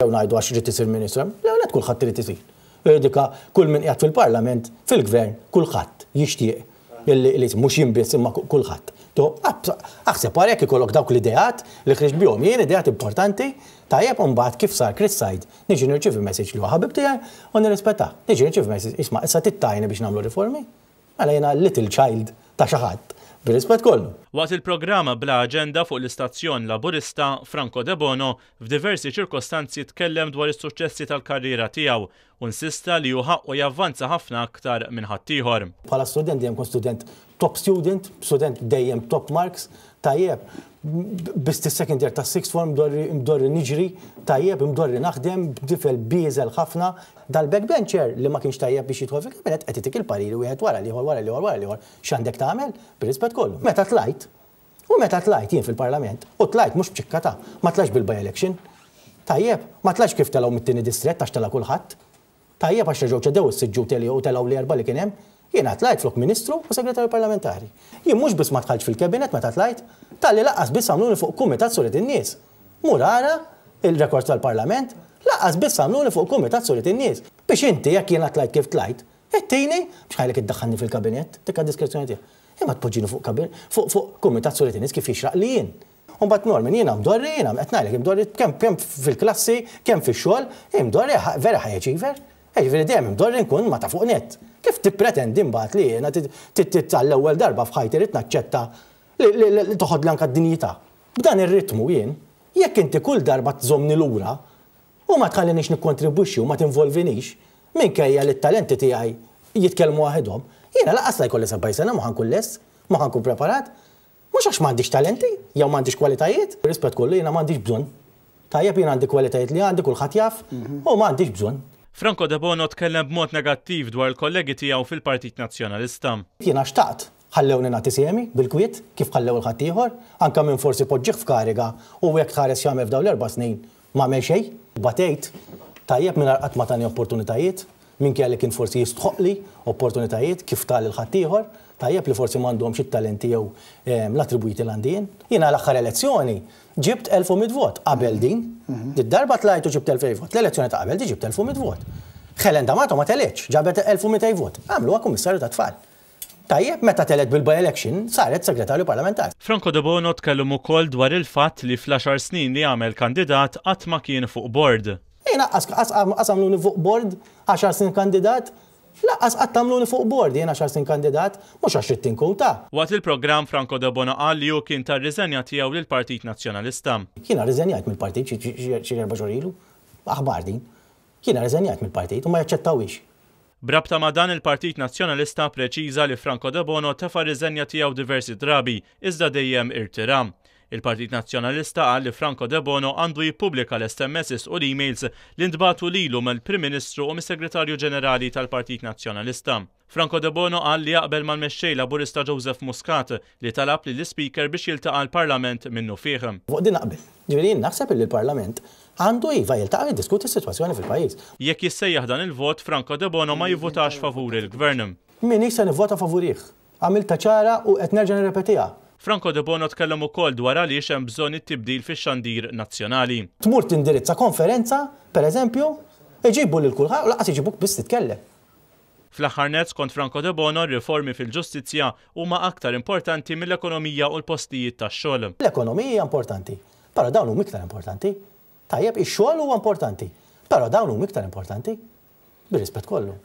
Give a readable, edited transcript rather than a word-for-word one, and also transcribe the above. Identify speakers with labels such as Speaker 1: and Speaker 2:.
Speaker 1: Ngħidu għax irid isir ministru, l-ewwel kulħadd irid isir. Dika kull min qiegħed fil-Parlament, fil-Gvern, kulħadd jixtieq li mhux jinbiss imma kulħadd. Aħseb għalhekk ikollok dawk l-ideat li ħriġt bihom jien ideat importanti tajjeb u mbagħad kif sar Chris Said niġi nirċievi messaġġ li huwa ħabib tiegħi u nirrispettah. Niġi nirċievi messaġġ isma' issa tittajni biex nagħmlu riformi. Mela jiena little child ta' xi ħadd. Bir-rispett kollu.
Speaker 2: Waqt il-programma bla aġenda fuq l-istazzjon laburista, Franco De Bono f'diversi ċirkostanzi tkellem dwar is-suċċessi tal-karriera tiegħu u insista li hu ħaqqu javvanza ħafna aktar minn ħaddieħor.
Speaker 1: Bħala student dejjem kun student top student dejjem top marks, tajjeb. Bist is-second year ta' sixth form imdorri niġri, tajjeb imdorri naħdem, b'tifel bieżel ħafna. Dal-backbencher li ma kienx tajjeb biex jidħol fil-kabinet qed itik il-pariri wieħed wara liħor x'għandek tagħmel bir-rispett kollu. Meta tlajt jien fil-Parlament u tlajt mhux b'ċikkata, ma tlajx bil-by election. Tajjeb, ma tlajx kif telgħu mit-tieni distrett għax tela kulħadd. Tajjeb għax reġgħu ċedew is-siġġu telgħu u telgħu li erba' li kien hemm. Jien tlajt flok Ministru u Segretarju Parlamentari. Jien mhux biss ma tħallx fil-kabinet meta tlajt, talli laqqas biss għamluni fuq kumitat Soliet in-Nies. Mur ara il-rekord tal-Parlament, laqqas biss għamluni fuq kumitat Soliet in-Nies. Biex inti jekk jiena tlajt kif tlajt, ittini biex ħajlek iddaħħalni fil-kabinet, tikka diskrezzjoni tiegħek. Imma tpoġġini fuq kumitat Soliet in-Nies kif jixraq li jien. U mbagħad Norman jiena mdorri, jiena qed ngħidlek imdorri kemm fil-klassi, kemm fix-xogħol, imdorri vera ħajjeċiver. Ġifieri dejjem imdorri nkun ma ta' fuq net. Kif tippretendi mbagħad li jiena tal-ewwel darba f'ħajti rid naċċetta li toħodli anke d-dinjità. B'dan ir-ritmu jien, jekk inti kull darba tżommni lura u ma tħallinix nikkontribwixxi u ma tinvolvinix minkejja li t-talenti tiegħi jitkellmu waħedhom, jiena laqqas la jkolli 7 sena ma ħankun lest, ma ħankun preparat. Mhux għax m'għandix talenti, jew m'għandix kwalitajiet, rispett kollu jiena m'għandix bżonn. Tajjeb jien għandi kwalitajiet li għandi kulħadd jaf u m'għandix bżonn.
Speaker 2: Franco De Bono tkellem b'mod negattiv dwar il-kollegi tiegħu fil-Partit Nazzjonalista.
Speaker 1: Jiena xtaqt ħallewni nagħti semi bil-kwiet kif ħallew il-ħadd ieħor, anke minn forsi poġġih f'kariga u hekk tħares jagħmel f'dawn l-4 snin m'għamel xejn. Batejt tajjeb minn qatt ma tani opportunitajiet, minkejja li kien forsi jistħoqli opportunitajiet kif tal il-ħadd ieħor, tajjeb li forsi m'għandhomx it-talenti jew l-attribwiti l-għandien. Jiena l-aħħar elezzjoni ġibt 1100 vot qabel din. Darba tlajtu ġibt 1000 vot. L-elezzjoni ta' qabel ġibt 1100 vot. Helen D'Amato ma teletx, ġabet 1200 vot. Għamluha kummissarju ta' tfal. Tajjeb, meta telet bil-by election saret segretarju parlamentari.
Speaker 2: Franco De Bono tkellem ukoll dwar il-fatt li fl-10 snin li għamel kandidat qatt ma kien fuq board.
Speaker 1: Jiena għamluni fuq board 10 snin kandidat. Laqqas qatt tagħmluni fuq board jiena 10 snin kandidat, mhux għax trid tinkuta.
Speaker 2: Waqt il-programm Franco De Bono qal li hu kien tar-riżenja tiegħu lill-Partit Nazzjonalista.
Speaker 1: Jiena riżenjajt mill-partit xi 4 xhur ilu. Aħbar din. Jiena riżenjajt mill-partit u ma jaċċettawix.
Speaker 2: Brabta ma' dan il-Partit Nazzjonalista preċiża li Franco De Bono tefa' riżenja tiegħu diversi drabi iżda dejjem irtira. Il-Partit Nazzjonalista qal li Franco De Bono għandu jippubblika l-SMS u l-emails li ntbagħtu lilu mill-Prim Ministru u mis-Segretarju Ġenerali tal-Partit Nazzjonalista. Franco De Bono qal li jaqbel mal-mexxej Laburista Joseph Muscat li talab li l-Speaker biex jiltaqa' l-Parlament minnu fih.
Speaker 1: Fuq din naqbel. Ġifieri naħseb li l-Parlament għandu iva jiltaqa' jiddiskuti s-sitwazzjoni fil-pajjiż.
Speaker 2: Jekk jissejjaħ dan il-vot, Franco De Bono ma jivvotax favur il-Gvern.
Speaker 1: Min se nivvota favurih. Għamilta ċara u qed nerġa' nirrepetiha.
Speaker 2: Franco De Bono tkellem ukoll dwar għaliex hemm bżonn it-tibdil fix-xandir nazzjonali.
Speaker 1: Tmur tindirizza konferenza, pereżempju, iġibu lil kulħadd u laqas iġibuk biss titkellem.
Speaker 2: Fl-aħħar nett skont Franco De Bono r-riformi fil-ġustizzja huma aktar importanti mill-ekonomija u l-postijiet tax-xogħol.
Speaker 1: L-ekonomija importanti, però dawn huma iktar importanti. Tajjeb ix-xogħol huwa importanti, però dawn huma iktar importanti. Bir-rispett kollu.